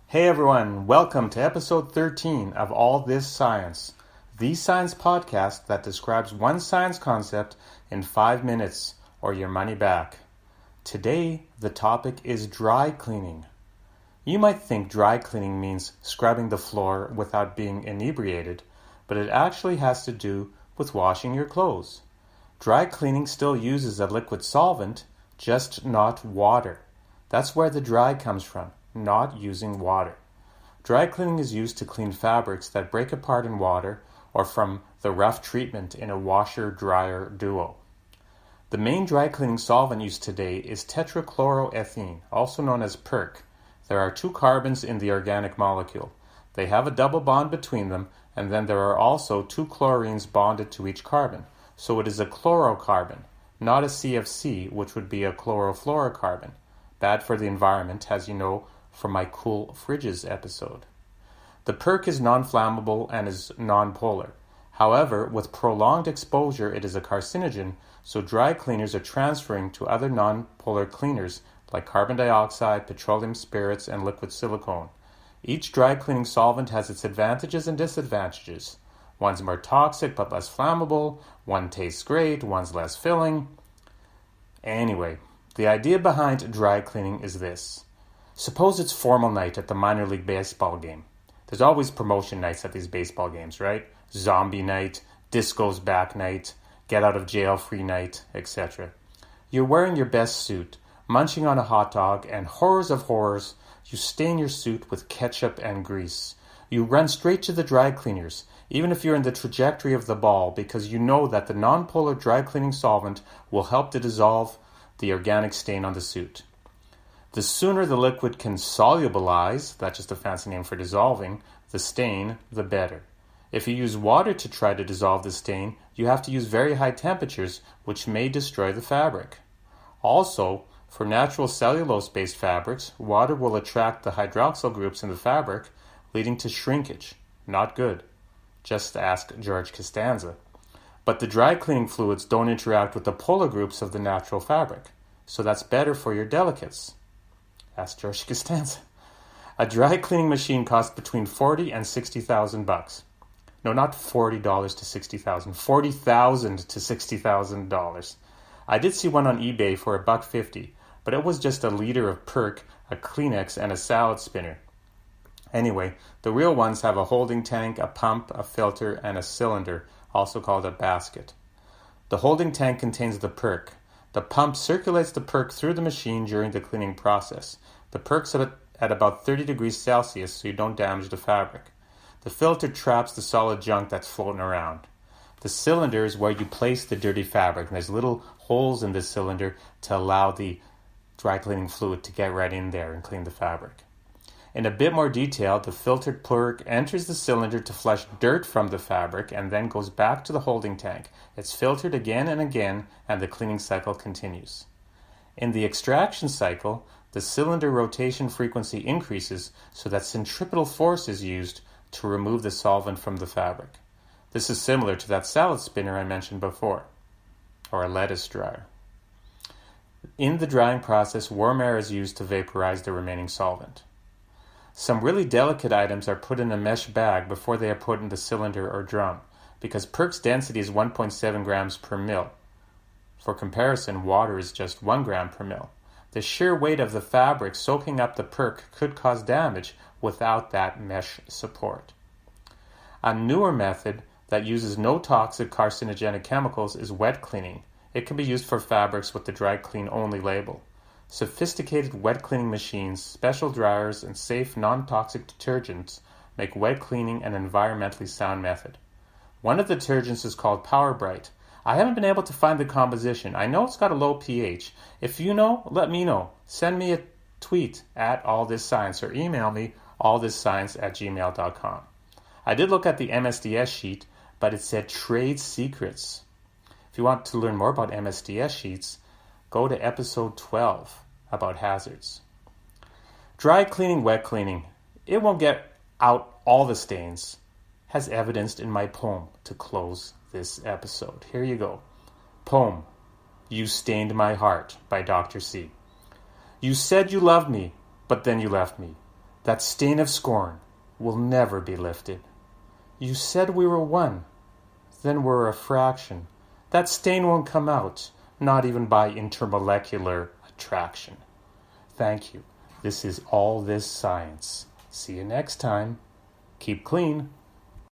Hey everyone, welcome to episode 13 of All This Science, the science podcast that describes one science concept in 5 minutes or your money back. Today, the topic is dry cleaning. You might think dry cleaning means scrubbing the floor without being inebriated, but it actually has to do with washing your clothes. Dry cleaning still uses a liquid solvent, just not water. That's where the dry comes from. Not using water. Dry cleaning is used to clean fabrics that break apart in water or from the rough treatment in a washer-dryer duo. The main dry cleaning solvent used today is tetrachloroethene, also known as PERC. There are 2 carbons in the organic molecule. They have a double bond between them, and then there are also 2 chlorines bonded to each carbon. So it is a chlorocarbon, not a CFC, which would be a chlorofluorocarbon. Bad for the environment, as you know, from my Cool Fridges episode. The PERC is non-flammable and is non-polar. However, with prolonged exposure, it is a carcinogen, so dry cleaners are transferring to other non-polar cleaners like carbon dioxide, petroleum spirits, and liquid silicone. Each dry cleaning solvent has its advantages and disadvantages. One's more toxic but less flammable, one tastes great, one's less filling. Anyway, the idea behind dry cleaning is this. Suppose it's formal night at the minor league baseball game. There's always promotion nights at these baseball games, right? Zombie night, disco's back night, get out of jail free night, etc. You're wearing your best suit, munching on a hot dog, and horrors of horrors, you stain your suit with ketchup and grease. You run straight to the dry cleaners, even if you're in the trajectory of the ball, because you know that the non-polar dry cleaning solvent will help to dissolve the organic stain on the suit. The sooner the liquid can solubilize, that's just a fancy name for dissolving, the stain, the better. If you use water to try to dissolve the stain, you have to use very high temperatures, which may destroy the fabric. Also, for natural cellulose-based fabrics, water will attract the hydroxyl groups in the fabric, leading to shrinkage. Not good. Just ask George Costanza. But the dry cleaning fluids don't interact with the polar groups of the natural fabric, so that's better for your delicates. Ask George Costanza. A dry cleaning machine costs between $40,000 and $60,000. No, not $40 to $60,000. $40,000 to $60,000. I did see one on eBay for $1.50, but it was just a liter of PERC, a Kleenex, and a salad spinner. Anyway, the real ones have a holding tank, a pump, a filter, and a cylinder, also called a basket. The holding tank contains the PERC. The pump circulates the PERC through the machine during the cleaning process. The PERC's at about 30 degrees Celsius so you don't damage the fabric. The filter traps the solid junk that's floating around. The cylinder is where you place the dirty fabric, and there's little holes in this cylinder to allow the dry cleaning fluid to get right in there and clean the fabric. In a bit more detail, the filtered PERC enters the cylinder to flush dirt from the fabric and then goes back to the holding tank. It's filtered again and again, and the cleaning cycle continues. In the extraction cycle, the cylinder rotation frequency increases so that centripetal force is used to remove the solvent from the fabric. This is similar to that salad spinner I mentioned before, or a lettuce dryer. In the drying process, warm air is used to vaporize the remaining solvent. Some really delicate items are put in a mesh bag before they are put in the cylinder or drum, because PERC's density is 1.7 grams per mil. For comparison, water is just 1 gram per mil. The sheer weight of the fabric soaking up the PERC could cause damage without that mesh support. A newer method that uses no toxic carcinogenic chemicals is wet cleaning. It can be used for fabrics with the dry clean only label. Sophisticated wet cleaning machines, special dryers, and safe non-toxic detergents make wet cleaning an environmentally sound method. One of the detergents is called Power Bright. I haven't been able to find the composition. I know it's got a low pH. If you know, let me know. Send me a tweet at allthisscience or email me allthisscience@gmail.com. I did look at the MSDS sheet, but it said trade secrets. If you want to learn more about MSDS sheets, go to episode 12 about hazards. Dry cleaning, wet cleaning. It won't get out all the stains, as evidenced in my poem to close this episode. Here you go. Poem, You Stained My Heart by Dr. C. You said you loved me, but then you left me. That stain of scorn will never be lifted. You said we were one, then we're a fraction. That stain won't come out, not even by intermolecular attraction. Thank you. This is All This Science. See you next time. Keep clean.